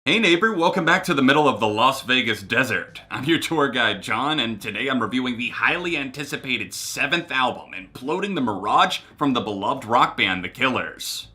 Hey neighbor, welcome back to the middle of the Las Vegas desert. I'm your tour guide John, and today I'm reviewing the highly anticipated 7th album, Imploding the Mirage, from the beloved rock band The Killers.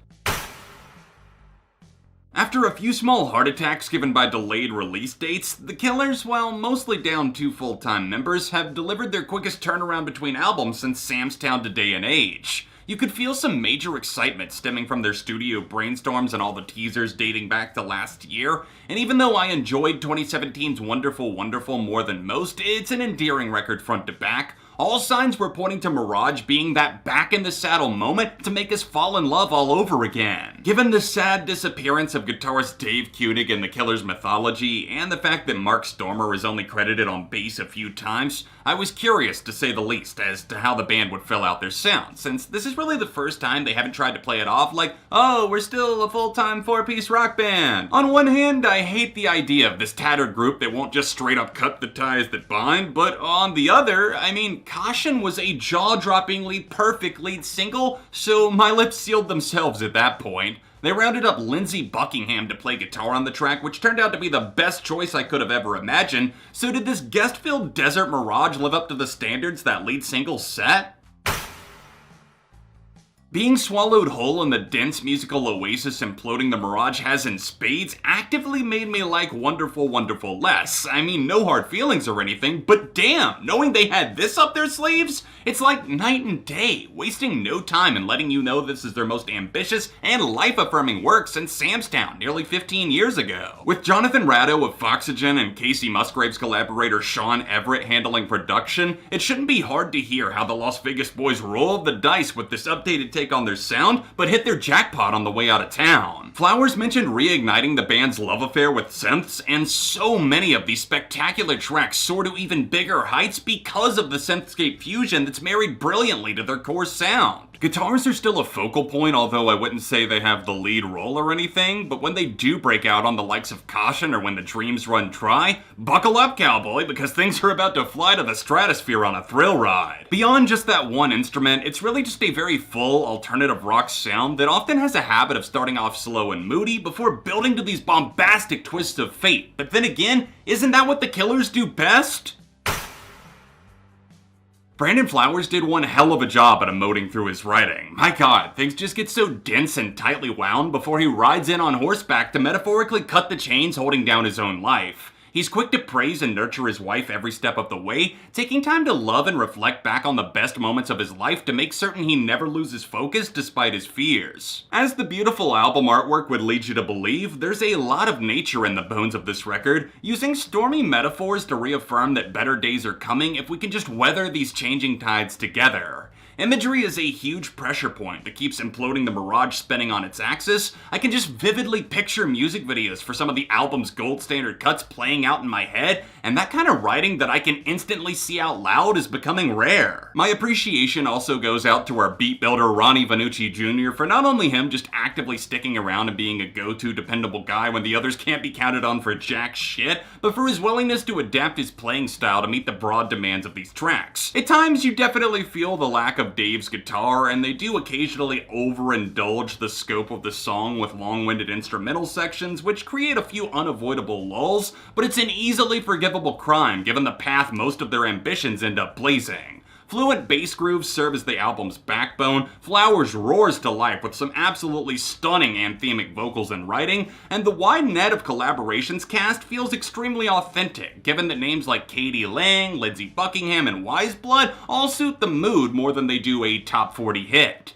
After a few small heart attacks given by delayed release dates, The Killers, while mostly down 2 full-time members, have delivered their quickest turnaround between albums since Sam's Town to Day and Age. You could feel some major excitement stemming from their studio brainstorms and all the teasers dating back to last year, and even though I enjoyed 2017's Wonderful Wonderful more than most, it's an endearing record front to back. All signs were pointing to Mirage being that back-in-the-saddle moment to make us fall in love all over again. Given the sad disappearance of guitarist Dave Koenig in The Killers' mythology, and the fact that Mark Stormer is only credited on bass a few times, I was curious, to say the least, as to how the band would fill out their sound, since this is really the first time they haven't tried to play it off like, oh, we're still a full-time 4-piece rock band. On one hand, I hate the idea of this tattered group that won't just straight up cut the ties that bind, but on the other, I mean, Caution was a jaw-droppingly perfect lead single, so my lips sealed themselves at that point. They rounded up Lindsey Buckingham to play guitar on the track, which turned out to be the best choice I could have ever imagined. So did this guest-filled Desert Mirage live up to the standards that lead single set? Being swallowed whole in the dense musical oasis Imploding the Mirage has in spades actively made me like Wonderful Wonderful less. I mean, no hard feelings or anything, but damn, knowing they had this up their sleeves? It's like night and day, wasting no time in letting you know this is their most ambitious and life-affirming work since Sam's Town nearly 15 years ago. With Jonathan Ratto of Foxygen and Casey Musgraves collaborator Sean Everett handling production, it shouldn't be hard to hear how the Las Vegas boys rolled the dice with this updated take on their sound, but hit their jackpot on the way out of town. Flowers mentioned reigniting the band's love affair with synths, and so many of these spectacular tracks soar to even bigger heights because of the synthscape fusion that's married brilliantly to their core sound. Guitars are still a focal point, although I wouldn't say they have the lead role or anything, but when they do break out on the likes of Caution or When the Dreams Run Dry, buckle up, cowboy, because things are about to fly to the stratosphere on a thrill ride. Beyond just that one instrument, it's really just a very full, alternative rock sound that often has a habit of starting off slow and moody before building to these bombastic twists of fate. But then again, isn't that what the Killers do best? Brandon Flowers did one hell of a job at emoting through his writing. My god, things just get so dense and tightly wound before he rides in on horseback to metaphorically cut the chains holding down his own life. He's quick to praise and nurture his wife every step of the way, taking time to love and reflect back on the best moments of his life to make certain he never loses focus despite his fears. As the beautiful album artwork would lead you to believe, there's a lot of nature in the bones of this record, using stormy metaphors to reaffirm that better days are coming if we can just weather these changing tides together. Imagery is a huge pressure point that keeps Imploding the Mirage spinning on its axis. I can just vividly picture music videos for some of the album's gold standard cuts playing out in my head, and that kind of writing that I can instantly see out loud is becoming rare. My appreciation also goes out to our beat builder Ronnie Vannucci Jr. for not only him just actively sticking around and being a go-to dependable guy when the others can't be counted on for jack shit, but for his willingness to adapt his playing style to meet the broad demands of these tracks. At times, you definitely feel the lack of Dave's guitar, and they do occasionally overindulge the scope of the song with long-winded instrumental sections, which create a few unavoidable lulls, but it's an easily forgivable crime given the path most of their ambitions end up blazing. Fluent bass grooves serve as the album's backbone, Flowers roars to life with some absolutely stunning anthemic vocals and writing, and the wide net of collaborations cast feels extremely authentic, given that names like Katie Lang, Lindsey Buckingham, and Wiseblood all suit the mood more than they do a top 40 hit.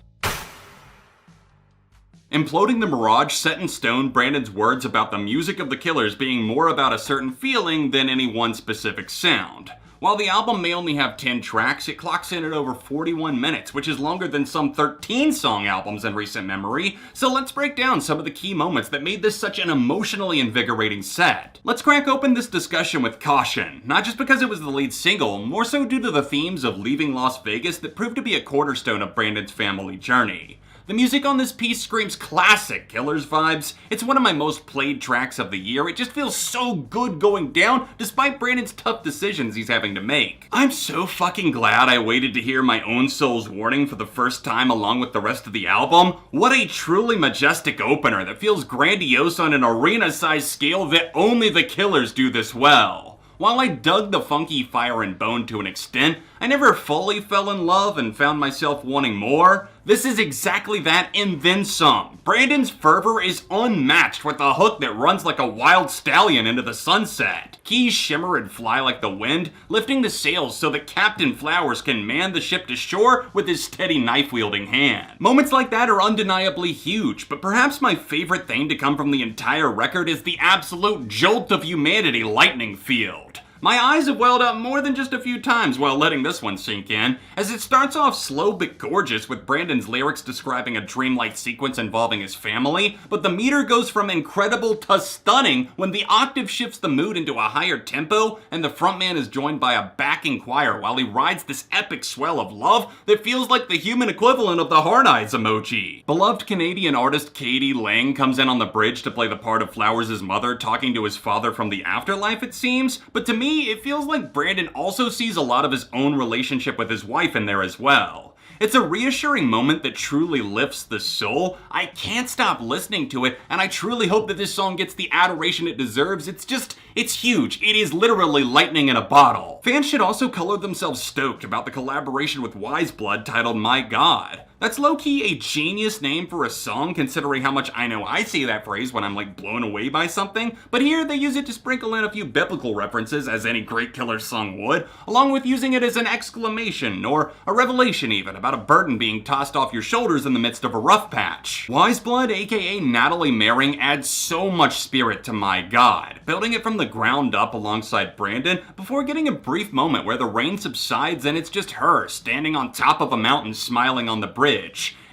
Imploding the Mirage set in stone Brandon's words about the music of the Killers being more about a certain feeling than any one specific sound. While the album may only have 10 tracks, it clocks in at over 41 minutes, which is longer than some 13-song albums in recent memory, so let's break down some of the key moments that made this such an emotionally invigorating set. Let's crack open this discussion with Caution, not just because it was the lead single, more so due to the themes of leaving Las Vegas that proved to be a cornerstone of Brandon's family journey. The music on this piece screams classic Killers vibes. It's one of my most played tracks of the year. It just feels so good going down, despite Brandon's tough decisions he's having to make. I'm so fucking glad I waited to hear my own soul's warning for the first time along with the rest of the album. What a truly majestic opener that feels grandiose on an arena-sized scale that only the Killers do this well. While I dug the funky Fire and Bone to an extent, I never fully fell in love and found myself wanting more. This is exactly that and then some. Brandon's fervor is unmatched with a hook that runs like a wild stallion into the sunset. Keys shimmer and fly like the wind, lifting the sails so that Captain Flowers can man the ship to shore with his steady knife-wielding hand. Moments like that are undeniably huge, but perhaps my favorite thing to come from the entire record is the absolute jolt of humanity lightning field. My eyes have welled up more than just a few times while letting this one sink in, as it starts off slow but gorgeous with Brandon's lyrics describing a dreamlike sequence involving his family, but the meter goes from incredible to stunning when the octave shifts the mood into a higher tempo and the frontman is joined by a backing choir while he rides this epic swell of love that feels like the human equivalent of the heart eyes emoji. Beloved Canadian artist Katie Lang comes in on the bridge to play the part of Flowers' mother talking to his father from the afterlife, it seems, but to me, it feels like Brandon also sees a lot of his own relationship with his wife in there as well. It's a reassuring moment that truly lifts the soul. I can't stop listening to it, and I truly hope that this song gets the adoration it deserves. It's huge. It is literally lightning in a bottle. Fans should also color themselves stoked about the collaboration with Wiseblood titled My God. That's low-key a genius name for a song, considering how much I know I say that phrase when I'm like blown away by something, but here they use it to sprinkle in a few biblical references, as any great Killers song would, along with using it as an exclamation, or a revelation even, about a burden being tossed off your shoulders in the midst of a rough patch. Wiseblood, aka Natalie Merring, adds so much spirit to My God, building it from the ground up alongside Brandon, before getting a brief moment where the rain subsides and it's just her, standing on top of a mountain smiling on the bridge.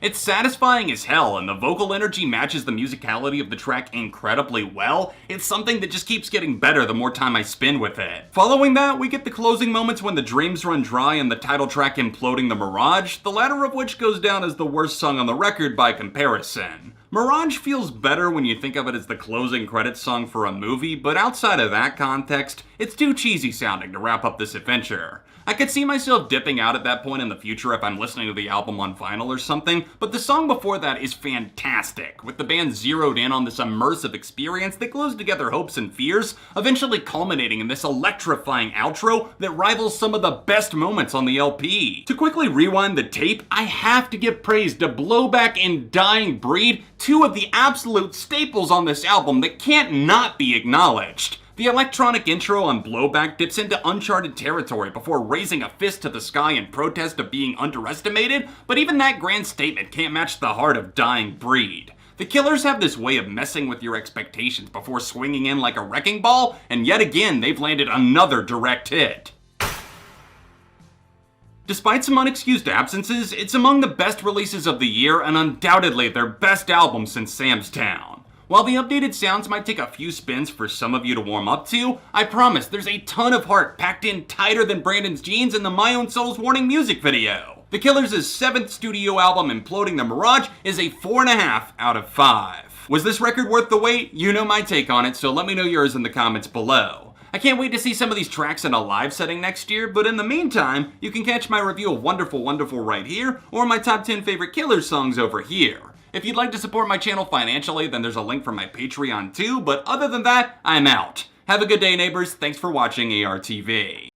It's satisfying as hell, and the vocal energy matches the musicality of the track incredibly well. It's something that just keeps getting better the more time I spend with it. Following that, we get the closing moments when the dreams run dry and the title track Imploding the Mirage, the latter of which goes down as the worst song on the record by comparison. Mirage feels better when you think of it as the closing credits song for a movie, but outside of that context, it's too cheesy sounding to wrap up this adventure. I could see myself dipping out at that point in the future if I'm listening to the album on vinyl or something, but the song before that is fantastic, with the band zeroed in on this immersive experience that glues together hopes and fears, eventually culminating in this electrifying outro that rivals some of the best moments on the LP. To quickly rewind the tape, I have to give praise to Blowback and Dying Breed, two of the absolute staples on this album that can't not be acknowledged. The electronic intro on Blowback dips into uncharted territory before raising a fist to the sky in protest of being underestimated, but even that grand statement can't match the heart of Dying Breed. The Killers have this way of messing with your expectations before swinging in like a wrecking ball, and yet again they've landed another direct hit. Despite some unexcused absences, it's among the best releases of the year and undoubtedly their best album since Sam's Town. While the updated sounds might take a few spins for some of you to warm up to, I promise there's a ton of heart packed in tighter than Brandon's jeans in the My Own Soul's Warning music video. The Killers' 7th studio album, Imploding the Mirage, is a 4.5 out of 5. Was this record worth the wait? You know my take on it, so let me know yours in the comments below. I can't wait to see some of these tracks in a live setting next year, but in the meantime, you can catch my review of Wonderful Wonderful right here, or my top 10 favorite Killers songs over here. If you'd like to support my channel financially, then there's a link for my Patreon too, but other than that, I'm out. Have a good day, neighbors. Thanks for watching ARTV.